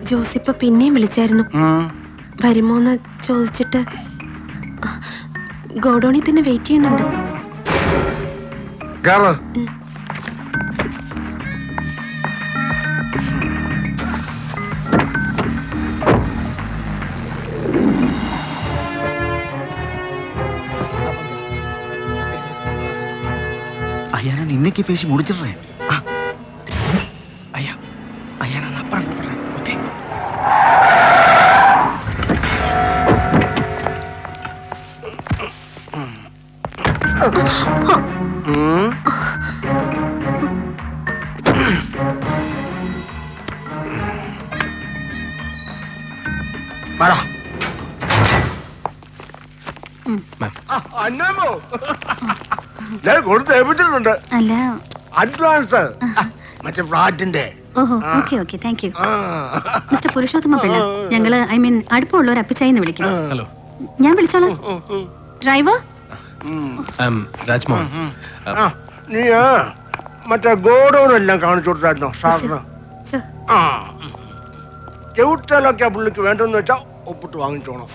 ജോസിപ്പ പിന്നെയും വിളിച്ചായിരുന്നു. വരുമോന്ന് ചോദിച്ചിട്ട് ഗോഡൌണിൽ തന്നെ വെയിറ്റ് ചെയ്യുന്നുണ്ട്. ஐயா நான் இன்னைக்கு பேசி முடிச்சிடுறேன். ஐயா ஐயா நான் அப்புறம் கூப்பிடுறேன். ஓகே വാടാ. അന്നമോ ഞാൻ കൊടുത്ത് ഏൽപ്പിച്ചിട്ടുണ്ട്. അല്ല അഡ്വാൻസ് മറ്റേ ഫ്ലാറ്റിന്റെ. Okay okay thank you mister Purushothama Pillai. ഞങ്ങള് ഐ മീൻ അടുപ്പമുള്ളവർ അപ്പിച്ചായിന്ന് വിളിക്കും. ഹലോ, ഞാൻ വിളിച്ചോളാം. ഡ്രൈവർ രാജ്മോഹൻ. നീ മറ്റേ ഗോഡൌൺ എല്ലാം കാണിച്ചു കൊടുത്തായിരുന്നോ സാറിന്? ആ ചെവിട്ടലൊക്കെ പുള്ളിക്ക് വേണ്ടെന്ന് വെച്ചാ ഒപ്പിട്ട് വാങ്ങിച്ചോണം.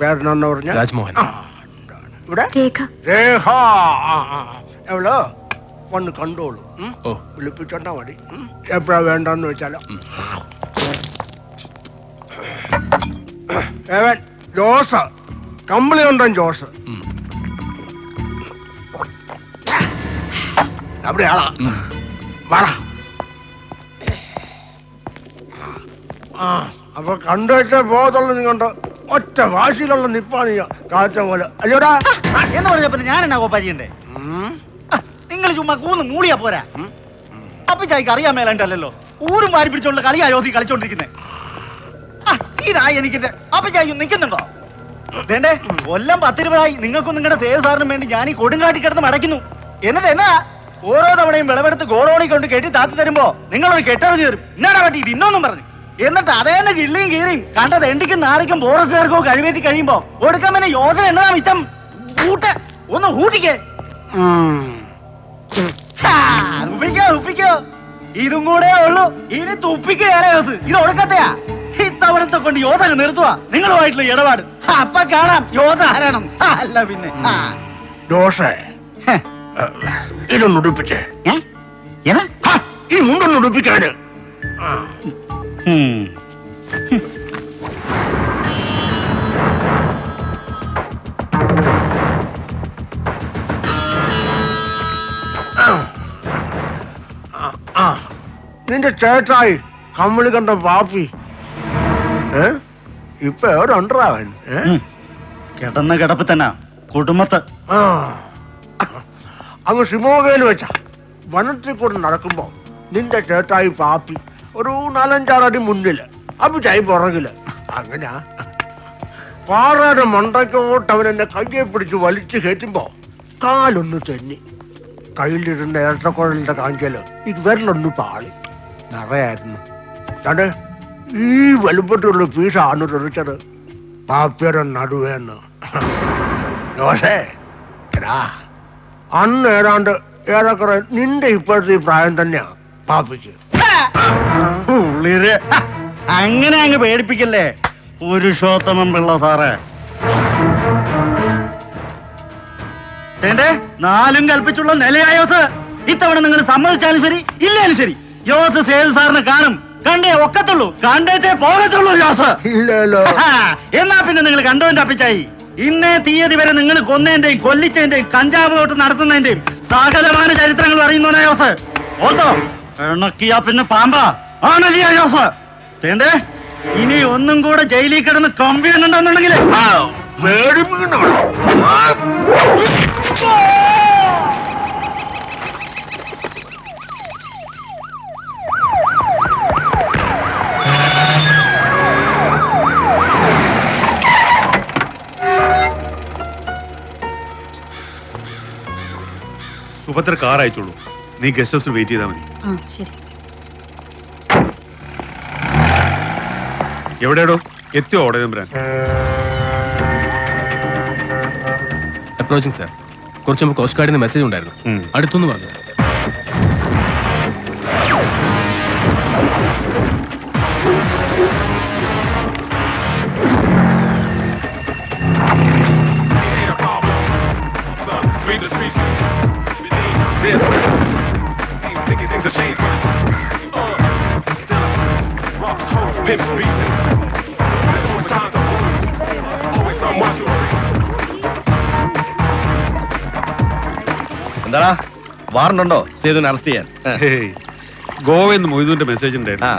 പേരെന്നാ പറഞ്ഞ? രാജ്മോഹൻ. ഇവിടെ രേഖ. രേഖ എവളോ വന്ന് കണ്ടോളൂ. വിളിപ്പിച്ചോണ്ടാ മതി. എപ്പോഴാ വേണ്ടെന്ന് വെച്ചാലോ. ജോസ് കമ്പിളി ഉണ്ടൻ ജോസ് അവിടെയാളാ. വാടാ. അപ്പൊ കണ്ടുവച്ച ബോധമുള്ള നിങ്ങണ്ട് ഒറ്റ വാശിയിലുള്ള നിപ്പാ നീ കാഴ്ച പോലെ. അയ്യോടാ എന്ന് പറഞ്ഞപ്പോ ഞാൻ എന്നാ കോപ്പാ ചെയ്യണ്ടേ? നിങ്ങൾ ചുമ്മാ കൂന്ന് മൂളിയാ പോരാ. അപ്പിച്ചായിക്ക് അറിയാൻ മേലണ്ടല്ലോ. ഊരും വാരി പിടിച്ചോണ്ട് കളിയാ ജോസി കളിച്ചോണ്ടിരിക്കുന്നേ. ഇതായി എനിക്ക് അപ്പിച്ചായി നിൽക്കുന്നുണ്ടോ? വേണ്ടേ കൊല്ലം 10 രൂപയായി നിങ്ങൾക്കും നിങ്ങളുടെ സേവ് സാറിനും വേണ്ടി ഞാൻ ഈ കൊടുങ്കാട്ടി കിടന്ന് മടക്കുന്നു. എന്നിട്ട് എന്നാ ഓരോ തവണയും വിളവെടുത്ത് ഗോഡൌണി കൊണ്ട് കെട്ടി താത്തി തരുമ്പോ നിങ്ങളൊരു കെട്ടറിഞ്ഞു തരും. എന്നാടാ പറ്റി ഇതിന്നൊന്നും പറഞ്ഞു. എന്നിട്ട് അതേന്നെ കിള്ളിയും കീറിയും കണ്ടത് എണ്ടിക്കും നാറിക്കും ഫോറസ്റ്റുകാർക്കോ കഴിവേറ്റി കഴിയുമ്പോ കൊടുക്കാൻ പിന്നെ യോജന എന്നതാ മിച്ചം. ഒന്ന് ഊട്ടിക്കേ. തുപ്പിക്കോ ഇതും കൂടെ ഉള്ളൂ. ഇനി തുപ്പിക്കുകയല്ലേ യോസ്. ഇത് ഒടുക്കത്തെയാ. ഇത്തവണത്തെ കൊണ്ട് യോധന നിർത്തുക നിങ്ങളുമായിട്ടുള്ള ഇടപാട്. അപ്പൊ കാണാം യോധ ആരാണം. അല്ല പിന്നെ ദോഷേ ഇതൊന്ന് ഉടുപ്പിച്ചേ. ഈ മുണ്ടൊന്ന് ഉടുപ്പിക്കാന്. നിന്റെ ചേട്ടായി കമ്മിളി കണ്ട പാപ്പി ഇപ്പൊ എവിടെണ്ടാവൻ? കിടന്ന കിടപ്പ് തന്നെ കുടുംബത്ത്. അങ്ങ് ഷിമോഗയിൽ വെച്ച വനത്തിൽ കൂടെ നടക്കുമ്പോ നിന്റെ ചേട്ടായി പാപ്പി ഒരു 4-5 അടി മുന്നില്, അപ്പിച്ചായി പുറകില്. അങ്ങനെയാ പാറയുടെ മണ്ടയ്ക്കോട്ട് അവൻ എന്നെ കയ്യെ പിടിച്ച് വലിച്ചു കയറ്റുമ്പോ കാലൊന്ന് തെന്നി. കയ്യിലിരുന്ന ഇരട്ടക്കുഴലിന്റെ കാഞ്ചല് ഇത് വിരലൊന്ന് പാളി നിറയായിരുന്നു. കണ്ട് ഈ വലുപ്പത്തിലുള്ള പീസാണ് തെറിച്ചത് പാപ്പിയുടെ നടുവേന്ന്. ദോഷേ എടാ അന്ന് ഏതാണ്ട് ഏറെക്കുറെ നിന്റെ ഇപ്പോഴത്തെ ഈ പ്രായം തന്നെയാ പാപ്പിക്ക്. അങ്ങനെ അങ്ങ് പേടിപ്പിക്കല്ലേ പുരുഷോത്തമൻ പിള്ള സാറേ. നാലും കൽപ്പിച്ചുള്ള നിലയായോസ് ഇത്തവണ നിങ്ങൾ സമ്മതിച്ചാലും ശരി ഇല്ലാലും ശരി യോസ് സേതു സാറിനെ കാണും. കണ്ടേ ഒക്കത്തുള്ളൂ, കണ്ടേച്ചേ പോകത്തുള്ളൂ യോസ്. എന്നാ പിന്നെ നിങ്ങൾ കണ്ടോന്റെ അപ്പിച്ചായി. ഇന്നേ തീയതി വരെ നിങ്ങൾ കൊന്നതിന്റെയും കൊല്ലിച്ചതിന്റെയും കഞ്ചാവ് തോട്ട് നടത്തുന്നതിന്റെയും സകലമായ ചരിത്രങ്ങൾ അറിയുന്നോനാ യോസ്. ഓർത്തോ എണക്കിയാ പിന്നെ പാമ്പാ ആണല്ലേ യോസ്. തേണ്ടേ ഇനി ഒന്നും കൂടെ ജയിലിൽ കിടന്ന് കമ്പി എന്നുണ്ടെന്നുണ്ടെങ്കിൽ സുഭദ്ര കാർ അയച്ചോളൂ. നീ ഗസ്റ്റ് ഹൗസിൽ വെയിറ്റ് ചെയ്താൽ മതി. ശരി. എവിടെയാടോ? എത്തിയോ ഓടെ നമ്പരാൻ? Approaching sir. കുറച്ച് മുമ്പ് കോസ്റ്റ് ഗാർഡിന് മെസ്സേജ് ഉണ്ടായിരുന്നു. അടുത്തൊന്ന് പറഞ്ഞു. എന്താടാ വാറണ്ടുണ്ടോ സേതുവിനെ അറസ്റ്റ് ചെയ്യാൻ? ഹേയ്, ഗോവയിൽ നിന്ന് മൊയ്തുവിന്റെ മെസ്സേജ് ഉണ്ടായിരുന്നു.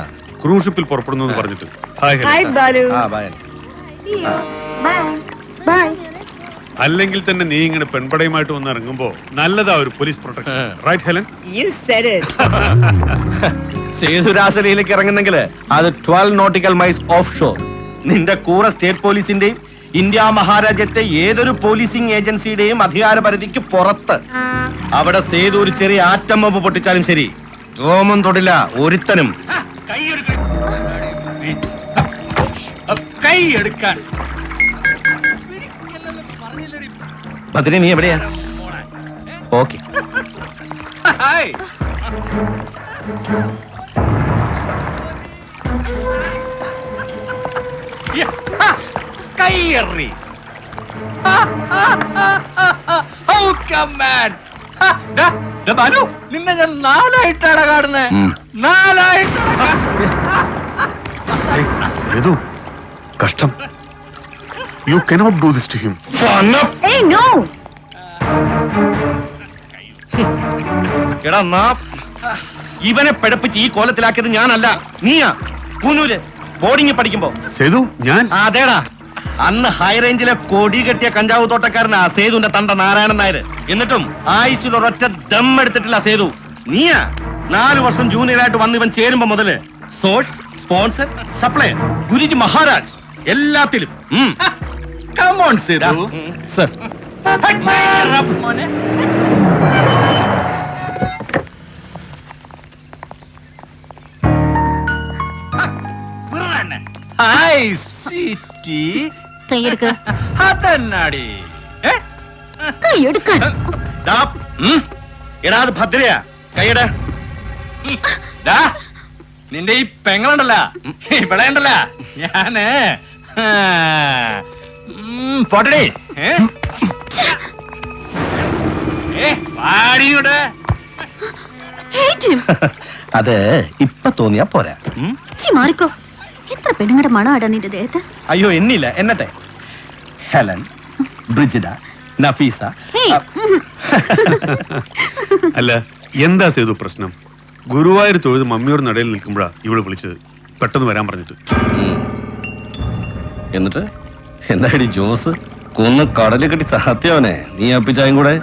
ക്രൂസ് ഷിപ്പിൽ പുറപ്പെടുന്നു എന്ന് പറഞ്ഞിട്ട്. Hi Helen. ആ ബൈ. അല്ലെങ്കിൽ തന്നെ നീ ഇങ്ങനെ പെൺപടയുമായിട്ട് വന്ന് ഇറങ്ങുമ്പോ നല്ലതാ ഒരു police protection. Right Helen? Sethu രാസലയിലേക്ക് ഇറങ്ങുന്നെങ്കിൽ അത് 12 നോട്ടിക്കൽ മൈൽസ് ഓഫ് ഷോർ. നിന്റെ കൂറ സ്റ്റേറ്റ് പോലീസിന്റെയും ഇന്ത്യ മഹാരാജ്യത്തെ ഏതൊരു പോലീസിംഗ് ഏജൻസിയുടെയും അധികാര പരിധിക്ക് പുറത്ത്. അവിടെ സേതു ഒരു ചെറിയ ആറ്റം ബോംബ് പൊട്ടിച്ചാലും ശരി, രോമം തൊടില്ല ഒരുത്തനും. ഭദ്രി, നീ എവിടെയാ? ഓക്കെ. കയ്യേറി. നിന്നെ ഞാൻ 4ആയിട്ടാണ് കാണുന്നേ. 4ആയിട്ട്. സേതു, കഷ്ടം. You cannot do this to him. ഇവനെ പിഴപ്പിച്ച് ഈ കോലത്തിലാക്കിയത് ഞാനല്ല, നീയാ. കൂനൂര് ബോർഡിംഗ് പഠിക്കുമ്പോ. സേതു, ഞാൻ അതേടാ, അന്ന് ഹൈ റേഞ്ചിലെ കൊടി കെട്ടിയ കഞ്ചാവ് തോട്ടക്കാരനാ സേതുവിന്റെ തണ്ട നാരായണൻ നായർ. എന്നിട്ടും ആയുസിൽ ഒരൊറ്റ ദം എടുത്തിട്ടില്ല സേതു. നീയാ 4 വർഷം ജൂനിയറായിട്ട് വന്ന് ഇവൻ ചേരുമ്പോ മുതല് source, sponsor, supply, Guruji Maharaj എല്ലാത്തിലും. സർ, കൈയെടുക്ക്. അതെന്നാടി കൈയെടുക്കാൻ. എടാ അത് ഭദ്രയാ, കൈയുടെ. നിന്റെ ഈ പെങ്ങളുണ്ടല്ല, ഇവിടെ ഉണ്ടല്ല, ഞാന് പൊട്ടടി പാടിയുടെ. അത് ഇപ്പൊ തോന്നിയാ പോരാ. മാറിക്കോ. എത്ര പെണ്ണുങ്ങളുടെ മണമാടാ നിന്റെ ദേഹത്ത്. അയ്യോ, എന്നില്ല, എന്നട്ടെ. ഹെലൻ, ബ്രിജിഡ, നഫീസ. അല്ല, എന്താ സേതു പ്രശ്നം? ഗുരുവായൂർ തൊഴുത് മമ്മിയോട് നടയിൽ നിൽക്കുമ്പോഴാ ഇവള് വിളിച്ചത്, പെട്ടെന്ന് വരാൻ പറഞ്ഞിട്ട്. എന്നിട്ട് എന്താടി ജോസ് കൊന്ന് കടല് കെട്ടി താത്തിയവനെ നീ അപ്പിച്ചായും കൂടെ?